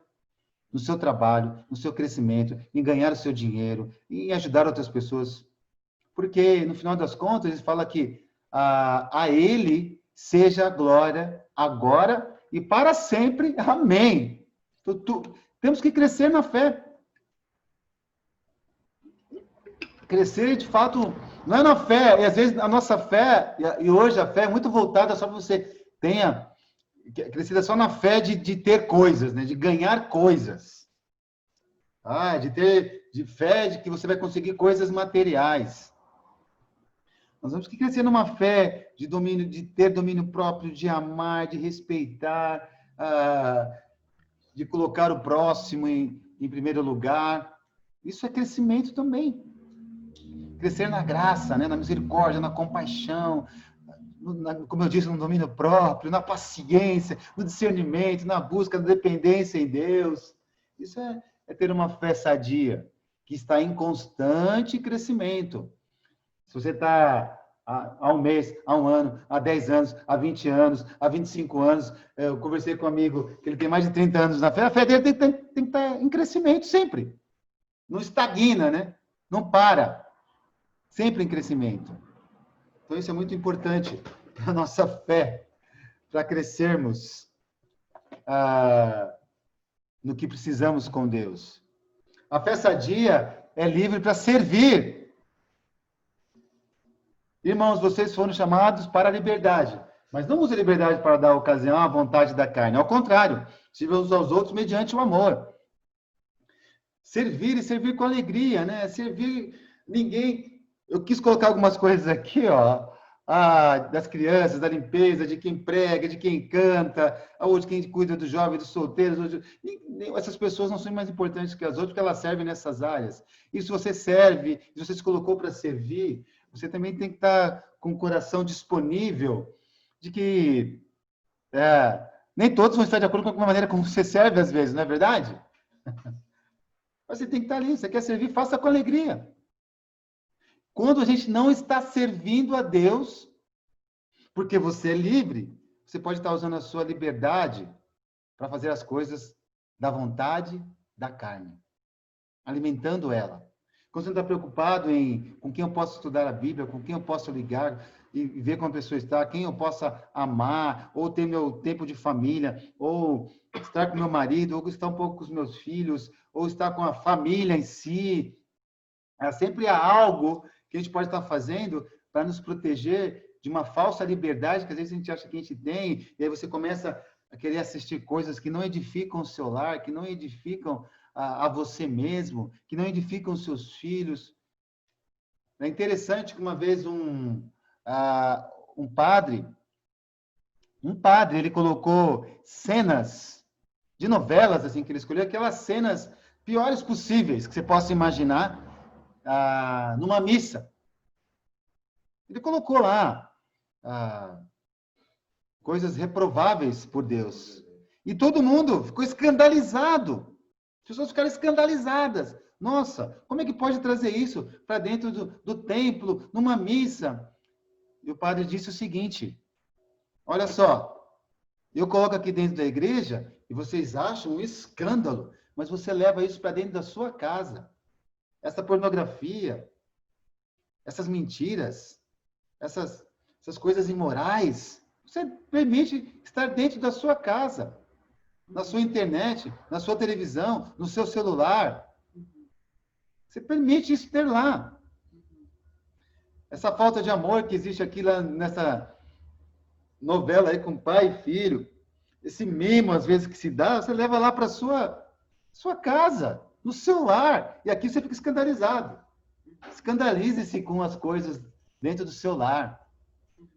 no seu trabalho, no seu crescimento, em ganhar o seu dinheiro, em ajudar outras pessoas. Porque, no final das contas, ele fala que a Ele seja a glória agora e para sempre. Amém. Temos que crescer na fé. Crescer, de fato, não é na fé. E, às vezes, a nossa fé, e hoje a fé é muito voltada só para você tenha crescida só na fé de ter coisas, né? De ganhar coisas. De fé de que você vai conseguir coisas materiais. Nós temos que crescer numa fé de domínio, de ter domínio próprio, de amar, de respeitar, de colocar o próximo em primeiro lugar. Isso é crescimento também. Crescer na graça, né? Na misericórdia, na compaixão, como eu disse, no domínio próprio, na paciência, no discernimento, na busca da dependência em Deus. Isso é ter uma fé sadia, que está em constante crescimento. Se você está há um mês, há um ano, há 10 anos, há 20 anos, há 25 anos, eu conversei com um amigo que ele tem mais de 30 anos na fé, a fé dele tem que estar em crescimento sempre. Não estagna, né? Não para. Sempre em crescimento. Então, isso é muito importante para a nossa fé, para crescermos no que precisamos com Deus. A fé sadia é livre para servir. Irmãos, vocês foram chamados para a liberdade, mas não use a liberdade para dar ocasião à vontade da carne. Ao contrário, sirvam uns aos outros mediante o amor. Servir e servir com alegria, né? Servir ninguém... Eu quis colocar algumas coisas aqui, ó, das crianças, da limpeza, de quem prega, de quem canta, ou de quem cuida dos jovens, dos solteiros. Essas pessoas não são mais importantes que as outras, porque elas servem nessas áreas. E se você serve, se você se colocou para servir, você também tem que estar com o coração disponível de que nem todos vão estar de acordo com a maneira como você serve às vezes, não é verdade? Mas você tem que estar ali, você quer servir, faça com alegria. Quando a gente não está servindo a Deus, porque você é livre, você pode estar usando a sua liberdade para fazer as coisas da vontade da carne, alimentando ela. Quando você não está preocupado com quem eu posso estudar a Bíblia, com quem eu posso ligar e ver como a pessoa está, quem eu possa amar, ou ter meu tempo de família, ou estar com meu marido, ou estar um pouco com os meus filhos, ou estar com a família em si. Sempre há algo que a gente pode estar fazendo para nos proteger de uma falsa liberdade que às vezes a gente acha que a gente tem, e aí você começa a querer assistir coisas que não edificam o seu lar, que não edificam a você mesmo, que não edificam os seus filhos. É interessante que uma vez um padre, ele colocou cenas de novelas, assim, que ele escolheu, aquelas cenas piores possíveis que você possa imaginar, numa missa. Ele colocou lá coisas reprováveis por Deus. E todo mundo ficou escandalizado. As pessoas ficaram escandalizadas. Nossa, como é que pode trazer isso para dentro do templo, numa missa? E o padre disse o seguinte: olha só, eu coloco aqui dentro da igreja e vocês acham um escândalo, mas você leva isso para dentro da sua casa. Essa pornografia, essas mentiras, essas coisas imorais, você permite estar dentro da sua casa, na sua internet, na sua televisão, no seu celular. Você permite isso ter lá. Essa falta de amor que existe aqui lá nessa novela aí com pai e filho, esse mimo às vezes que se dá, você leva lá para sua casa, no seu lar, e aqui você fica escandalizado. Escandalize-se com as coisas dentro do seu lar.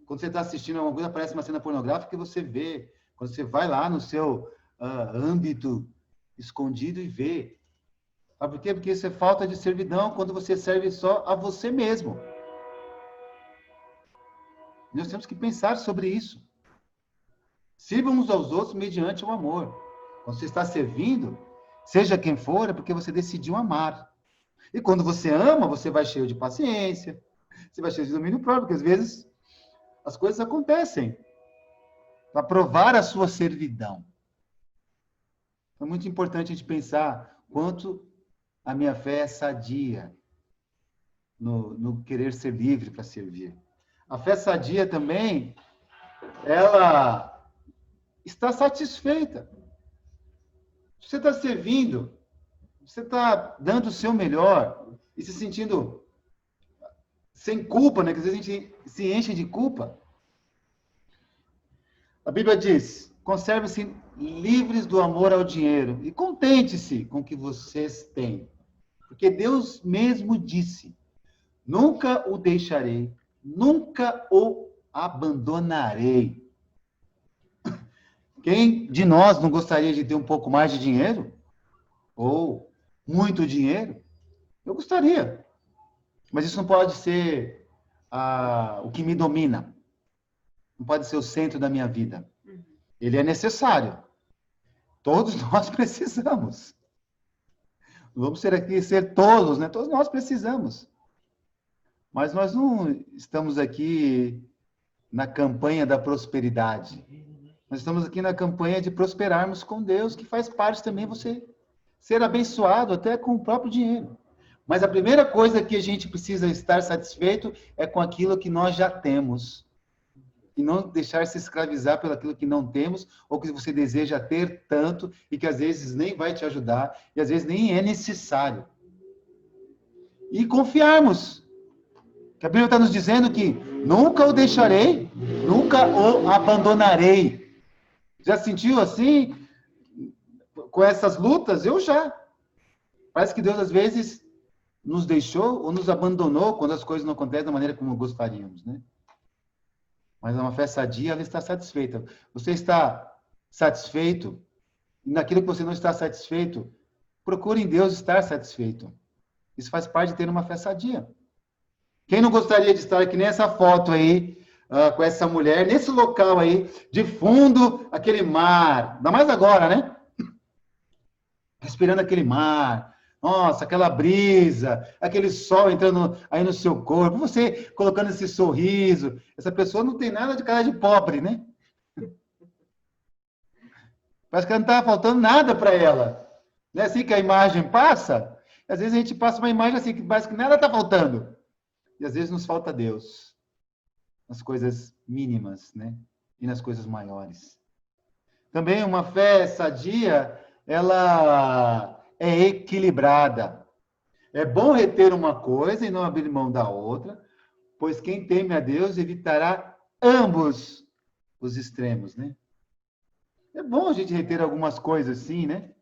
Quando você está assistindo alguma coisa, aparece uma cena pornográfica e você vê. Quando você vai lá no seu âmbito escondido e vê. Sabe por quê? Porque isso é falta de servidão quando você serve só a você mesmo. Nós temos que pensar sobre isso. Sirvam uns aos outros mediante o amor. Quando você está servindo, seja quem for, é porque você decidiu amar. E quando você ama, você vai cheio de paciência, você vai cheio de domínio próprio, porque às vezes as coisas acontecem para provar a sua servidão. É muito importante a gente pensar quanto a minha fé é sadia no querer ser livre para servir. A fé sadia também, ela está satisfeita. Você está servindo, você está dando o seu melhor e se sentindo sem culpa, né? Que às vezes a gente se enche de culpa. A Bíblia diz: conserve-se livres do amor ao dinheiro e contente-se com o que vocês têm. Porque Deus mesmo disse: nunca o deixarei, nunca o abandonarei. Quem de nós não gostaria de ter um pouco mais de dinheiro? Ou muito dinheiro? Eu gostaria. Mas isso não pode ser o que me domina. Não pode ser o centro da minha vida. Ele é necessário. Todos nós precisamos. Não vamos ser tolos, né? Todos nós precisamos. Mas nós não estamos aqui na campanha da prosperidade. Nós estamos aqui na campanha de prosperarmos com Deus, que faz parte também você ser abençoado até com o próprio dinheiro. Mas a primeira coisa que a gente precisa estar satisfeito é com aquilo que nós já temos. E não deixar se escravizar pelo aquilo que não temos, ou que você deseja ter tanto, e que às vezes nem vai te ajudar, e às vezes nem é necessário. E confiarmos. Que a Bíblia está nos dizendo que nunca o deixarei, nunca o abandonarei. Já sentiu assim, com essas lutas? Eu já. Parece que Deus às vezes nos deixou ou nos abandonou quando as coisas não acontecem da maneira como gostaríamos, né? Mas uma fé sadia, ela está satisfeita. Você está satisfeito? E naquilo que você não está satisfeito, procure em Deus estar satisfeito. Isso faz parte de ter uma fé sadia. Quem não gostaria de estar aqui nessa foto aí, com essa mulher, nesse local aí, de fundo, aquele mar, ainda mais agora, né? Respirando aquele mar, nossa, aquela brisa, aquele sol entrando aí no seu corpo, você colocando esse sorriso, essa pessoa não tem nada de cara de pobre, né? Parece que não está faltando nada para ela. Não é assim que a imagem passa? Às vezes a gente passa uma imagem assim, que parece que nada está faltando. E às vezes nos falta Deus. Nas coisas mínimas, né? E nas coisas maiores. Também uma fé sadia, ela é equilibrada. É bom reter uma coisa e não abrir mão da outra, pois quem teme a Deus evitará ambos os extremos, né? É bom a gente reter algumas coisas assim, né?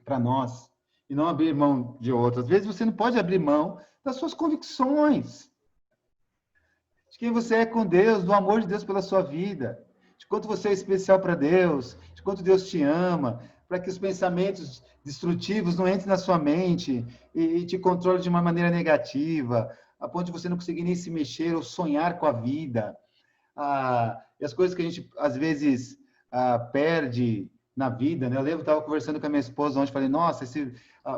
Para nós. E não abrir mão de outras. Às vezes você não pode abrir mão das suas convicções. De quem você é com Deus, do amor de Deus pela sua vida. De quanto você é especial para Deus. De quanto Deus te ama. Para que os pensamentos destrutivos não entrem na sua mente e te controlem de uma maneira negativa. A ponto de você não conseguir nem se mexer ou sonhar com a vida. e as coisas que a gente, às vezes, perde na vida, né? Eu lembro, estava conversando com a minha esposa ontem, falei, nossa,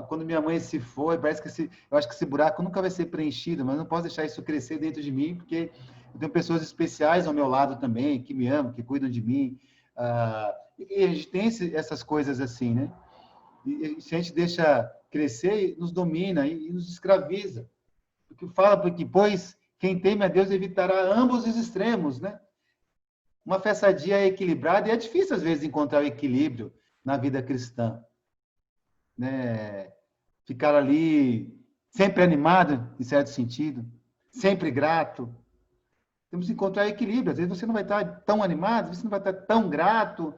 quando minha mãe se foi, parece que eu acho que esse buraco nunca vai ser preenchido, mas não posso deixar isso crescer dentro de mim, porque eu tenho pessoas especiais ao meu lado também, que me amam, que cuidam de mim. E a gente tem essas coisas assim, né? E se a gente deixa crescer, nos domina e nos escraviza. Porque fala, porque, pois, quem teme a Deus evitará ambos os extremos, né? Uma fé sadia é equilibrada, e é difícil, às vezes, encontrar o equilíbrio na vida cristã, né? Ficar ali sempre animado, em certo sentido, sempre grato. Temos que encontrar equilíbrio. Às vezes você não vai estar tão animado, você não vai estar tão grato,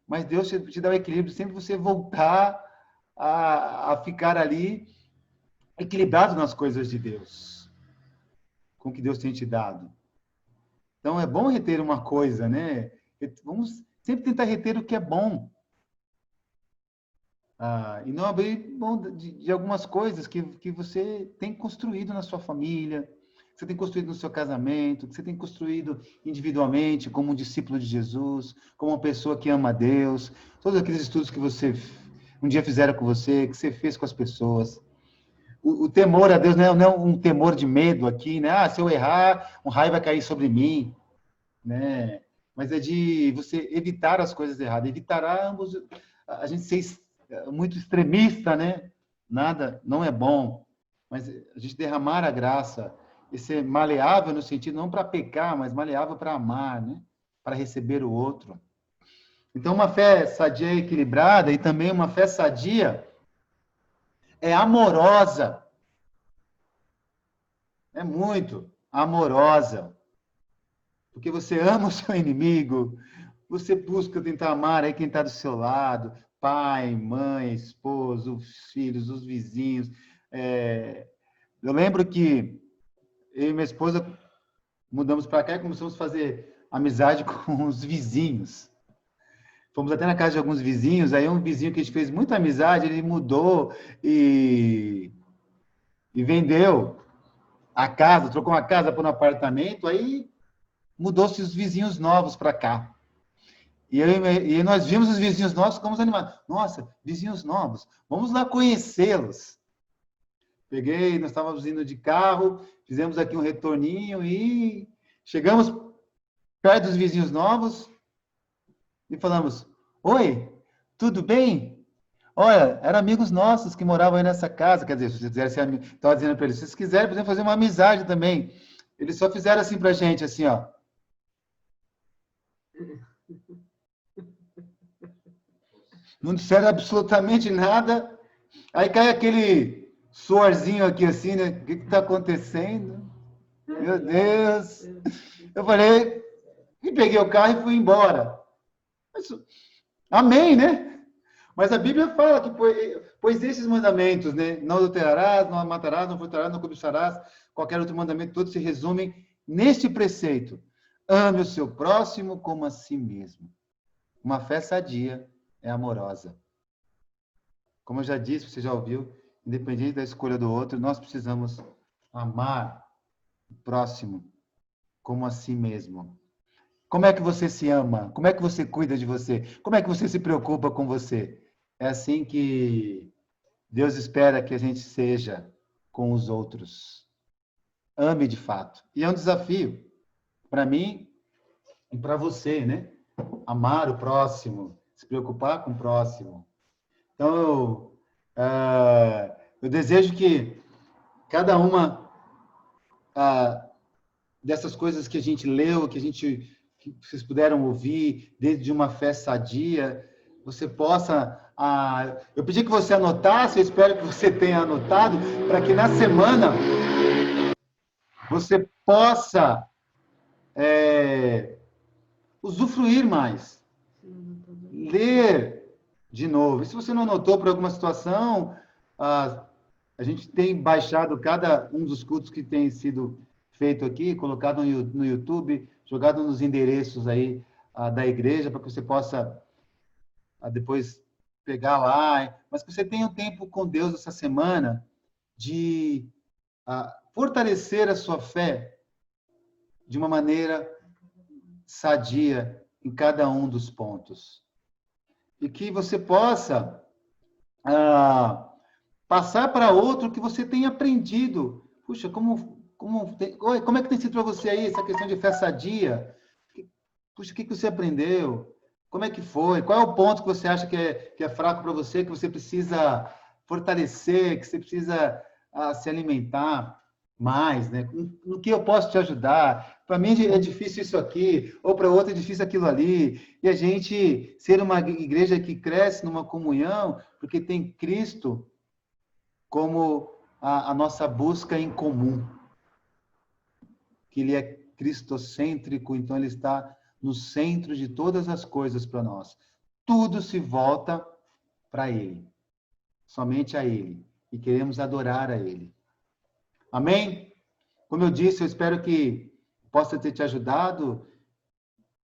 mas Deus te dá o equilíbrio, sempre você voltar a ficar ali equilibrado nas coisas de Deus, com o que Deus tem te dado. Então, é bom reter uma coisa, né? Vamos sempre tentar reter o que é bom. E não abrir mão de algumas coisas que você tem construído na sua família, que você tem construído no seu casamento, que você tem construído individualmente como um discípulo de Jesus, como uma pessoa que ama a Deus, todos aqueles estudos que você um dia fizeram com você, que você fez com as pessoas. O temor a Deus não é um temor de medo aqui, né? Se eu errar, um raio vai cair sobre mim, né? Mas é de você evitar as coisas erradas, evitar ambos, a gente ser muito extremista, né? Nada, não é bom, mas a gente derramar a graça e ser maleável no sentido não para pecar, mas maleável para amar, né? Para receber o outro. Então, uma fé sadia e equilibrada e também uma fé sadia é amorosa, é muito amorosa, porque você ama o seu inimigo, você busca tentar amar aí quem está do seu lado, pai, mãe, esposo, os filhos, os vizinhos. Eu lembro que eu e minha esposa mudamos para cá e começamos a fazer amizade com os vizinhos. Fomos até na casa de alguns vizinhos, aí um vizinho que a gente fez muita amizade, ele mudou e vendeu a casa, trocou uma casa por um apartamento, aí mudou-se os vizinhos novos para cá. E nós vimos os vizinhos novos, ficamos animados. Nossa, vizinhos novos, vamos lá conhecê-los. Nós estávamos indo de carro, fizemos aqui um retorninho e chegamos perto dos vizinhos novos e falamos: oi, tudo bem? Olha, eram amigos nossos que moravam aí nessa casa. Quer dizer, se vocês quiserem ser amigos, estava dizendo para eles, se vocês quiserem, podemos fazer uma amizade também. Eles só fizeram assim para a gente, assim, ó. Não disseram absolutamente nada. Aí cai aquele suorzinho aqui, assim, né? O que está acontecendo? Meu Deus! Eu falei, e peguei o carro e fui embora. Amém, né? Mas a Bíblia fala que, pois esses mandamentos, né? Não adulterarás, não matarás, não furtarás, não cobiçarás, qualquer outro mandamento, todos se resumem neste preceito: ame o seu próximo como a si mesmo. Uma fé sadia é amorosa. Como eu já disse, você já ouviu, independente da escolha do outro, nós precisamos amar o próximo como a si mesmo. Como é que você se ama? Como é que você cuida de você? Como é que você se preocupa com você? É assim que Deus espera que a gente seja com os outros. Ame de fato. E é um desafio para mim e para você, né? Amar o próximo, se preocupar com o próximo. Então, eu desejo que cada uma dessas coisas que a gente leu, que vocês puderam ouvir, desde uma fé sadia, você possa... eu pedi que você anotasse, eu espero que você tenha anotado, para que na semana você possa usufruir mais, ler de novo. E se você não anotou por alguma situação, a gente tem baixado cada um dos cultos que tem sido feito aqui, colocado no YouTube, jogado nos endereços aí da igreja, para que você possa depois pegar lá, mas que você tenha um tempo com Deus essa semana de fortalecer a sua fé de uma maneira sadia em cada um dos pontos. E que você possa passar para outro o que você tem aprendido. Puxa, como é que tem sido para você aí essa questão de fé sadia? Puxa, o que você aprendeu? Como é que foi? Qual é o ponto que você acha que é fraco para você, que você precisa fortalecer, que você precisa se alimentar mais, né? No que eu posso te ajudar? Para mim é difícil isso aqui, ou para outro é difícil aquilo ali. E a gente ser uma igreja que cresce numa comunhão, porque tem Cristo como a nossa busca em comum. Que ele é cristocêntrico, então ele está no centro de todas as coisas para nós. Tudo se volta para ele, somente a ele, e queremos adorar a ele. Amém? Como eu disse, eu espero que possa ter te ajudado,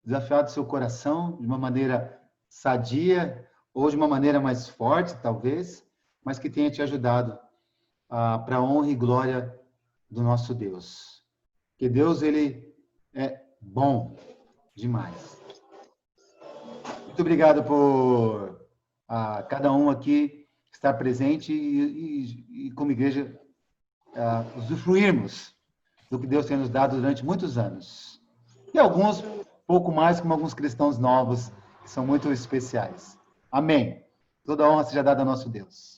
desafiado seu coração de uma maneira sadia, ou de uma maneira mais forte, talvez, mas que tenha te ajudado para a honra e glória do nosso Deus. Que Deus, ele é bom demais. Muito obrigado por cada um aqui estar presente e como igreja, usufruirmos do que Deus tem nos dado durante muitos anos. E alguns, pouco mais, como alguns cristãos novos, que são muito especiais. Amém. Toda a honra seja dada ao nosso Deus.